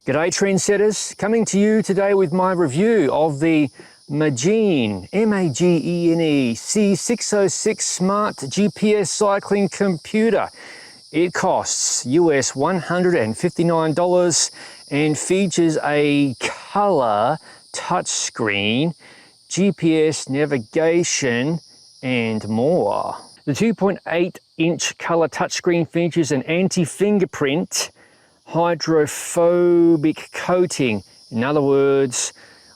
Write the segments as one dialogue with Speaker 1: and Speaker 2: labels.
Speaker 1: G'day trendsetters, coming to you today with my review of the Magene, M-A-G-E-N-E C606 Smart GPS cycling computer. It costs US $159 and features a color touchscreen, GPS navigation and more. The 2.8-inch color touchscreen features an anti-fingerprint hydrophobic coating, in other words,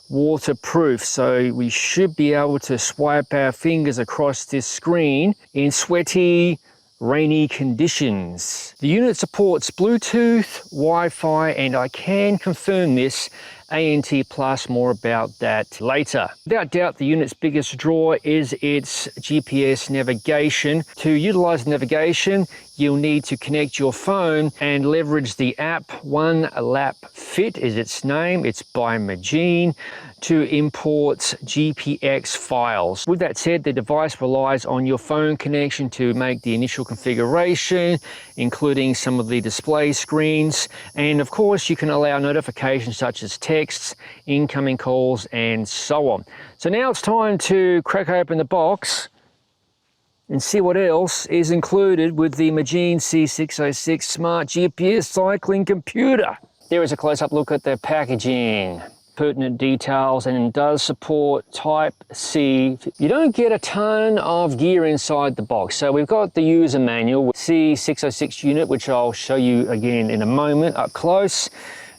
Speaker 1: waterproof, so we should be able to swipe our fingers across this screen in sweaty, rainy conditions. The unit supports Bluetooth, Wi-Fi, and I can confirm this, ANT+, more about that later. Without doubt, the unit's biggest draw is its GPS navigation. To utilize navigation, you'll need to connect your phone and leverage the app. One Lap Fit is its name. It's by Magene, to import GPX files. With that said, the device relies on your phone connection to make the initial configuration, including some of the display screens. And of course, you can allow notifications such as texts, incoming calls, and so on. So now it's time to crack open the box and see what else is included with the Magene C606 Smart GPS cycling computer. There is a close-up look at the packaging. Pertinent details, and it does support Type-C. You don't get a ton of gear inside the box. So we've got the user manual, C606 unit, which I'll show you again in a moment up close.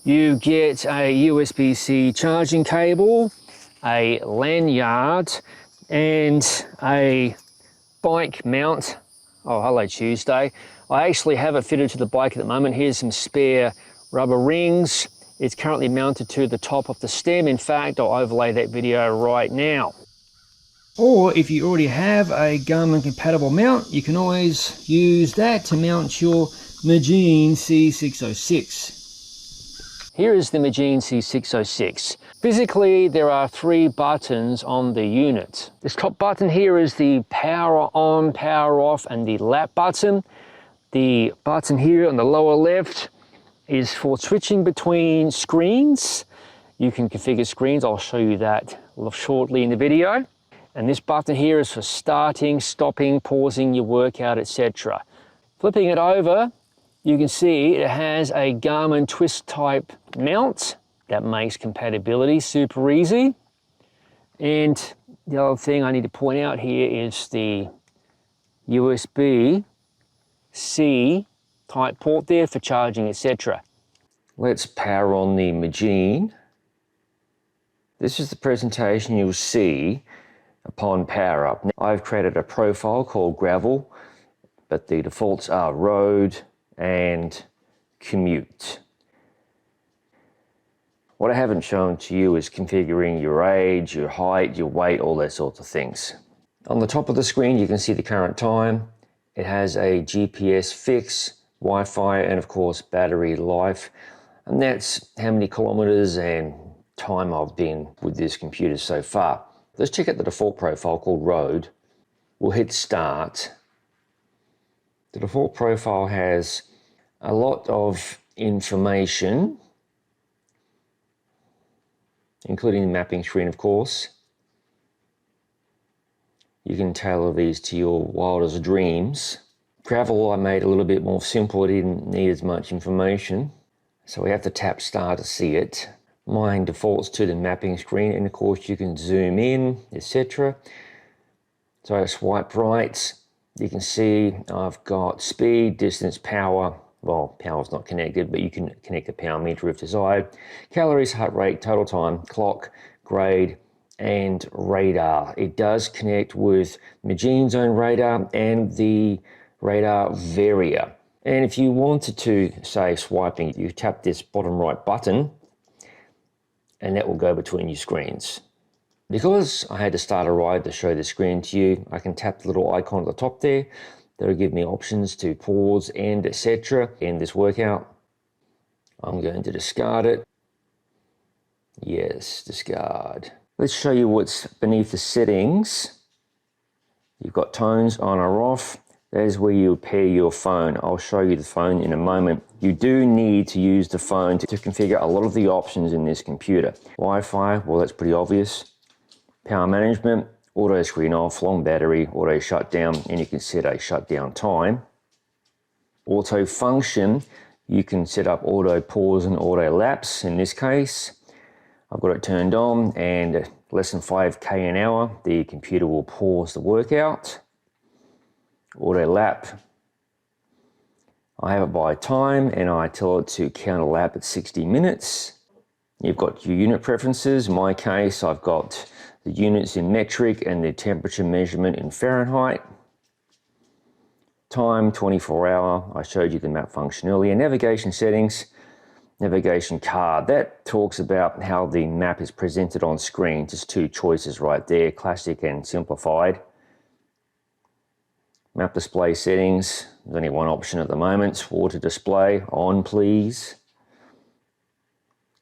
Speaker 1: You get a USB-C charging cable, a lanyard, and a bike mount. Oh, hello Tuesday. I actually have it fitted to the bike at the moment. Here's some spare rubber rings. It's currently mounted to the top of the stem. In fact, I'll overlay that video right now. Or if you already have a Garmin compatible mount, you can always use that to mount your Magene C606. Here is the Magene C606. Physically, there are 3 buttons on the unit. This top button here is the power on, power off, and the lap button. The button here on the lower left is for switching between screens. You can configure screens, I'll show you that shortly in the video. And this button here is for starting, stopping, pausing your workout, etc. Flipping it over, you can see it has a Garmin twist type mount. That makes compatibility super easy. And the other thing I need to point out here is the USB-C type port there for charging, etc. Let's power on the Magene. This is the presentation you'll see upon power up. Now, I've created a profile called Gravel, but the defaults are Road and Commute. What I haven't shown to you is configuring your age, your height, your weight, all those sorts of things. On the top of the screen, you can see the current time. It has a GPS fix, Wi-Fi, and of course battery life, and that's how many kilometers and time I've been with this computer so far. Let's check out the default profile called Road. We'll hit Start. The default profile has a lot of information, including the mapping screen, of course. You can tailor these to your wildest dreams. Gravel I made a little bit more simple. It didn't need as much information. So we have to tap Start to see it. Mine defaults to the mapping screen, and of course you can zoom in, etc. So I swipe right. You can see I've got speed, distance, power. Well, power's not connected, but you can connect the power meter if desired. Calories, heart rate, total time, clock, grade, and radar. It does connect with Magene's own radar and the radar Varia. And if you wanted to, say, swiping, you tap this bottom right button and that will go between your screens. Because I had to start a ride to show the screen to you, I can tap the little icon at the top there. That'll give me options to pause and etc. End this workout. I'm going to discard it. Yes, discard. Let's show you what's beneath the settings. You've got tones on or off, That is where you pair your phone. I'll show you the phone in a moment. You do need to use the phone to configure a lot of the options in this computer. Wi-Fi, well, that's pretty obvious. Power management, auto screen off, long battery, auto shutdown, and you can set a shutdown time. Auto function, you can set up auto pause and auto lapse. In this case, I've got it turned on, and less than 5K an hour, the computer will pause the workout. Auto lap, I have it by time and I tell it to count a lap at 60 minutes. You've got your unit preferences. In my case, I've got the units in metric and the temperature measurement in Fahrenheit. Time, 24 hour. I showed you the map function earlier. Navigation settings, navigation card. That talks about how the map is presented on screen. Just two choices right there, classic and simplified. Map display settings, there's only one option at the moment. Water display, on please.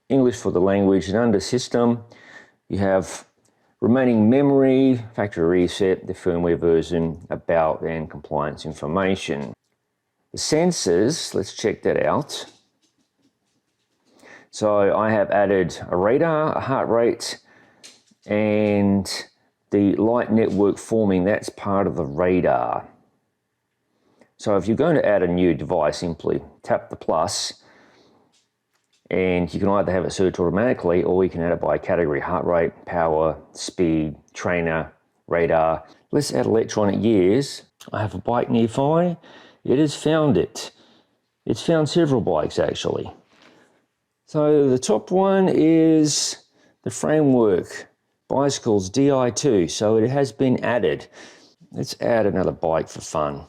Speaker 1: English for the language, and under system, you have remaining memory, factory reset, the firmware version, about and compliance information. The sensors, let's check that out. So I have added a radar, a heart rate, and the light network forming, that's part of the radar. So if you're going to add a new device, simply tap the plus, and you can either have it search automatically or you can add it by category: heart rate, power, speed, trainer, radar. Let's add electronic gears. I have a bike nearby. It has found it. It's found several bikes actually. So the top one is the framework bicycles Di2, so it has been added. Let's add another bike for fun.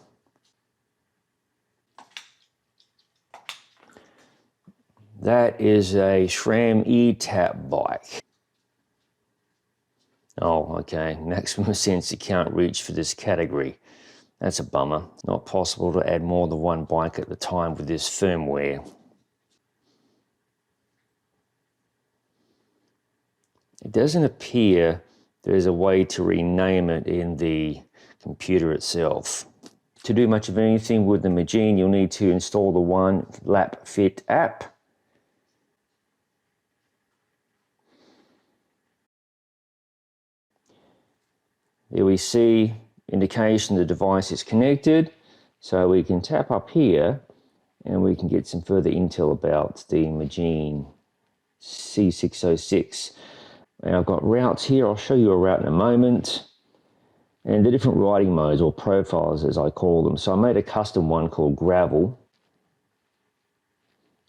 Speaker 1: That is a SRAM E-Tap bike. Oh, okay, maximum sensor can't reach for this category. That's a bummer. Not possible to add more than one bike at the time with this firmware. It doesn't appear there's a way to rename it in the computer itself. To do much of anything with the Magene, you'll need to install the One Lap Fit app. There we see indication the device is connected, so we can tap up here and we can get some further intel about the Magene C606. And I've got routes here. I'll show you a route in a moment, and the different riding modes, or profiles as I call them. So I made a custom one called gravel.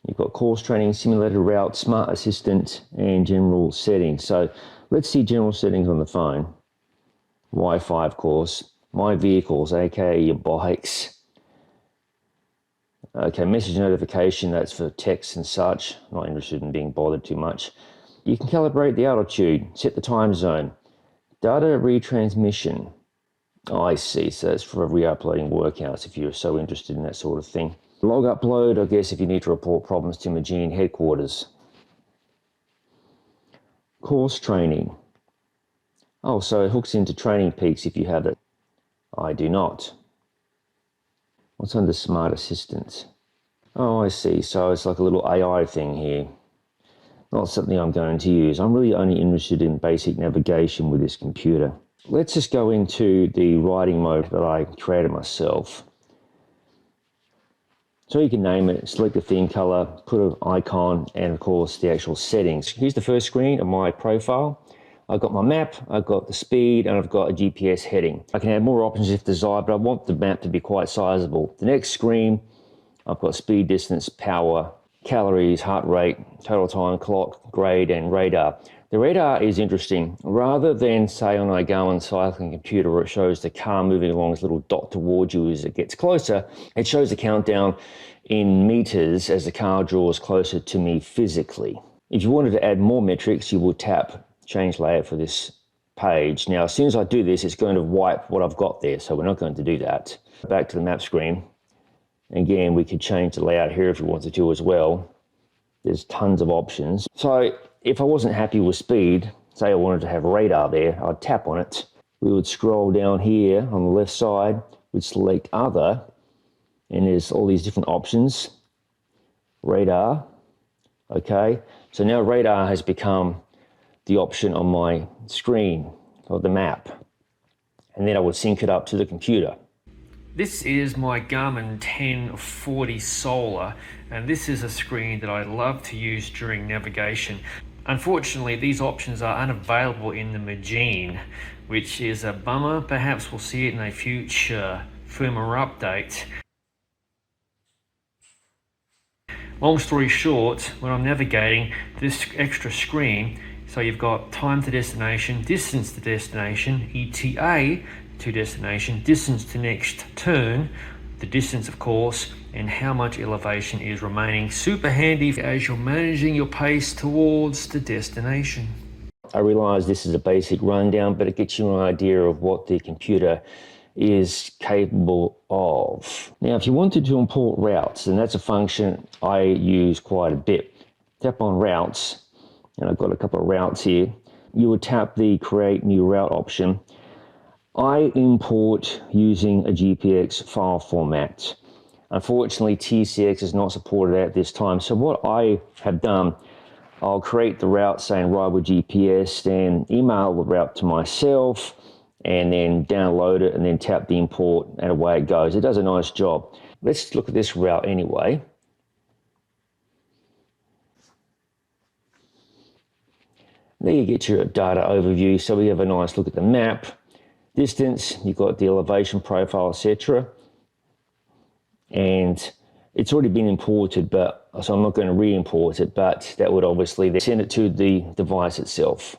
Speaker 1: You've got course training, simulated route, smart assistant, and general settings. So let's see general settings on the phone. Wi-Fi, of course. My vehicles, aka your bikes. Okay, message notification, that's for text and such. Not interested in being bothered too much. You can calibrate the altitude, set the time zone. Data retransmission. Oh, I see, so that's for re-uploading workouts if you're so interested in that sort of thing. Log upload, I guess if you need to report problems to Magene headquarters. Course training. Oh, so it hooks into Training Peaks if you have it. I do not. What's under Smart Assistant? Oh, I see. So it's like a little AI thing here. Not something I'm going to use. I'm really only interested in basic navigation with this computer. Let's just go into the riding mode that I created myself. So you can name it, select the theme color, put an icon, and of course the actual settings. Here's the first screen of my profile. I've got my map, I've got the speed, and I've got a GPS heading. I can add more options if desired, but I want the map to be quite sizable. The next screen, I've got speed, distance, power, calories, heart rate, total time, clock, grade, and radar. The radar is interesting. Rather than, say, on a Garmin cycling computer where it shows the car moving along this little dot towards you as it gets closer, it shows the countdown in meters as the car draws closer to me physically. If you wanted to add more metrics, you would tap change layout for this page. Now, as soon as I do this, it's going to wipe what I've got there, so we're not going to do that. Back to the map screen. Again, we could change the layout here if we wanted to as well. There's tons of options. So if I wasn't happy with speed, say I wanted to have radar there, I'd tap on it. We would scroll down here on the left side, would select other, and there's all these different options. Radar, okay. So now radar has become the option on my screen of the map. And then I would sync it up to the computer. This is my Garmin 1040 Solar, and this is a screen that I love to use during navigation. Unfortunately, these options are unavailable in the Magene, which is a bummer. Perhaps we'll see it in a future firmware update. Long story short, when I'm navigating, this extra screen, so you've got time to destination, distance to destination, ETA to destination, distance to next turn, the distance of course, and how much elevation is remaining. Super handy as you're managing your pace towards the destination. I realize this is a basic rundown, but it gets you an idea of what the computer is capable of. Now, if you wanted to import routes, and that's a function I use quite a bit. Tap on routes, and I've got a couple of routes here. You would tap the create new route option. I import using a GPX file format. Unfortunately, TCX is not supported at this time. So what I have done, I'll create the route saying ride with GPS, then email the route to myself, and then download it, and then tap the import, and away it goes. It does a nice job. Let's look at this route anyway. There you get your data overview. So we have a nice look at the map, distance, you've got the elevation profile, etc. And it's already been imported, but so I'm not going to re-import it, but that would obviously send it to the device itself.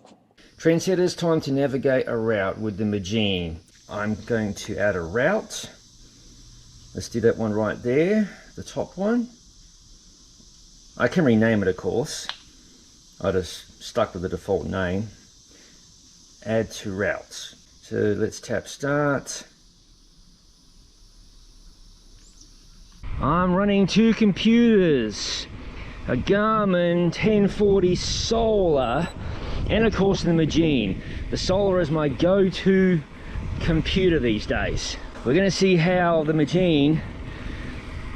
Speaker 1: Trendsetters, time to navigate a route with the Magene. I'm going to add a route. Let's do that one right there, the top one. I can rename it, of course. I just stuck with the default name. Add to routes. So let's tap start. I'm running two computers, a Garmin 1040 Solar, and of course the Magene. The Solar is my go-to computer these days. We're going to see how the Magene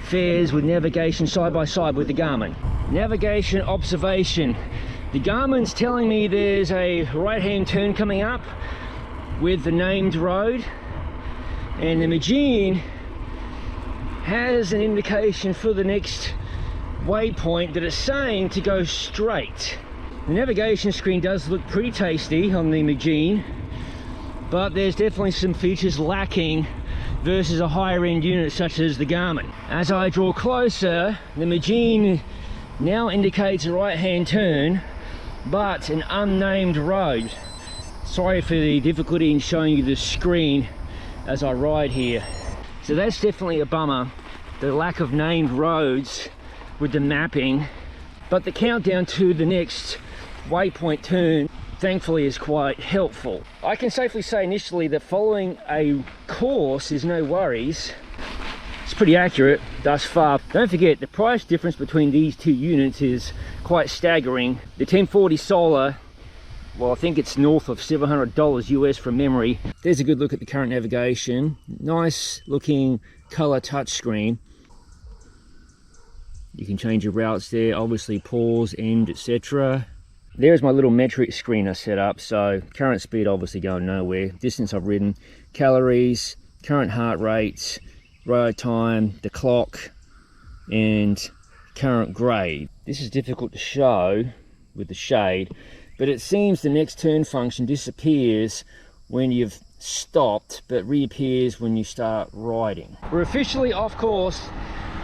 Speaker 1: fares with navigation side by side with the Garmin. Navigation observation. The Garmin's telling me there's a right-hand turn coming up with the named road, and the Magene has an indication for the next waypoint that it's saying to go straight. The navigation screen does look pretty tasty on the Magene, but there's definitely some features lacking versus a higher end unit such as the Garmin. As I draw closer, the Magene now indicates a right hand turn, but an unnamed road. Sorry for the difficulty in showing you the screen as I ride here. So that's definitely a bummer, the lack of named roads with the mapping, but the countdown to the next waypoint turn thankfully is quite helpful. I can safely say initially that following a course is no worries. It's pretty accurate thus far. Don't forget, the price difference between these two units is quite staggering. The 1040 Solar, well, I think it's north of $700 US from memory. There's a good look at the current navigation. Nice looking color touchscreen. You can change your routes there, obviously pause, end, etc. There's my little metric screen I set up. So current speed obviously going nowhere, distance I've ridden, calories, current heart rates, ride time, the clock, and current grade. This is difficult to show with the shade, but it seems the next turn function disappears when you've stopped, but reappears when you start riding. We're officially off course.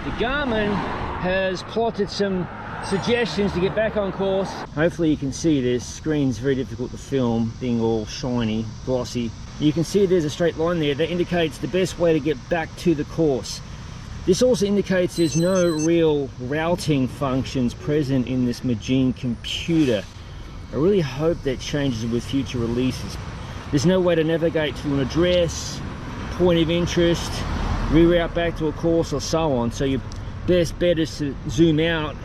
Speaker 1: The Garmin has plotted some suggestions to get back on course. Hopefully you can see this. Screen's very difficult to film, being all shiny, glossy. You can see there's a straight line there that indicates the best way to get back to the course. This also indicates there's no real routing functions present in this Magene computer. I really hope that changes with future releases. There's no way to navigate to an address, point of interest, reroute back to a course, or so on. So your best bet is to zoom out,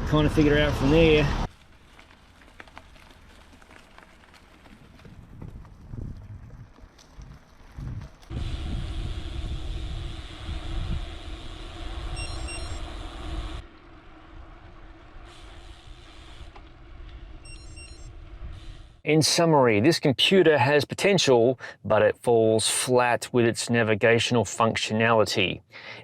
Speaker 1: kind of figure it out from there. In summary, this computer has potential, but it falls flat with its navigational functionality.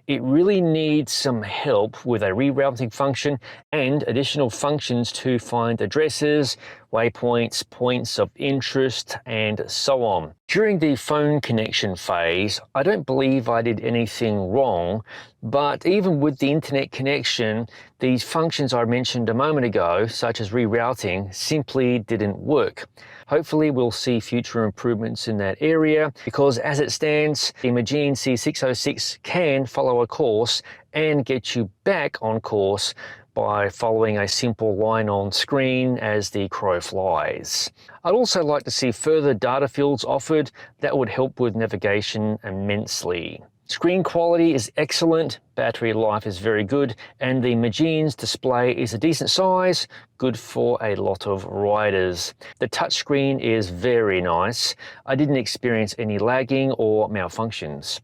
Speaker 1: It really needs some help with a rerouting function and additional functions to find addresses, waypoints, points of interest, and so on. During the phone connection phase, I don't believe I did anything wrong, but even with the internet connection, these functions I mentioned a moment ago, such as rerouting, simply didn't work. Hopefully we'll see future improvements in that area, because as it stands, the Magene C606 can follow a course and get you back on course by following a simple line on screen as the crow flies. I'd also like to see further data fields offered that would help with navigation immensely. Screen quality is excellent, battery life is very good, and the Magene's display is a decent size, good for a lot of riders. The touchscreen is very nice. I didn't experience any lagging or malfunctions.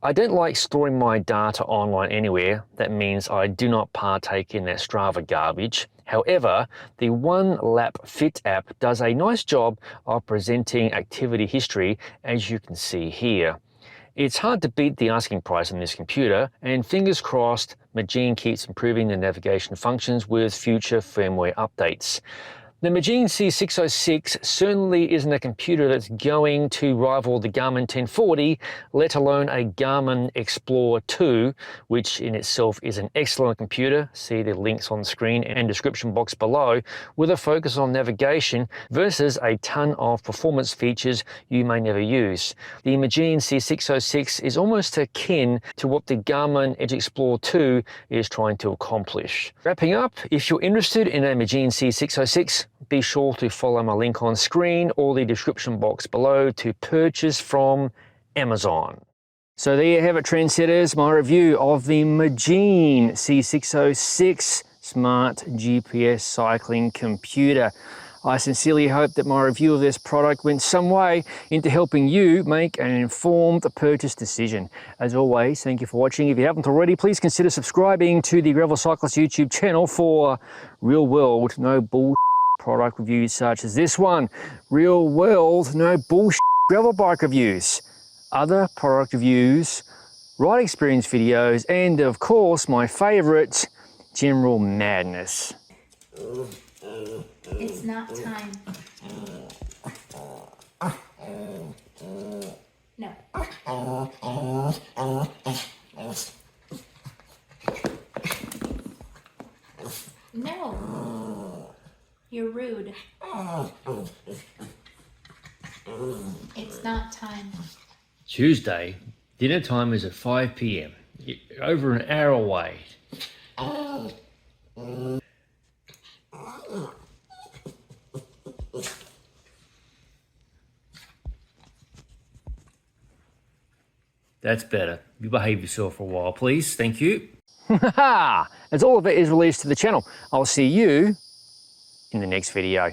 Speaker 1: I don't like storing my data online anywhere. That means I do not partake in that Strava garbage. However, the One Lap Fit app does a nice job of presenting activity history, as you can see here. It's hard to beat the asking price on this computer, and fingers crossed, Magene keeps improving the navigation functions with future firmware updates. The Magene C606 certainly isn't a computer that's going to rival the Garmin 1040, let alone a Garmin Explorer 2, which in itself is an excellent computer. See the links on the screen and description box below, with a focus on navigation versus a ton of performance features you may never use. The Magene C606 is almost akin to what the Garmin Edge Explorer 2 is trying to accomplish. Wrapping up, if you're interested in a Magene C606, be sure to follow my link on screen or the description box below to purchase from Amazon. So there you have it, trendsetters, my review of the Magene C606 smart GPS cycling computer. I sincerely hope that my review of this product went some way into helping you make an informed purchase decision. As always, thank you for watching. If you haven't already, please consider subscribing to the Gravel Cyclist YouTube channel for real world, no bullshit product reviews such as this one. Real world, no bullshit gravel bike reviews. Other product reviews, ride experience videos, and of course my favorite, general madness.
Speaker 2: It's not time. No. No. You're rude. It's not time.
Speaker 1: Tuesday, dinner time is at 5 p.m. You're over an hour away. That's better. You behave yourself for a while, please. Thank you. As all of it is released to the channel, I'll see you in the next video.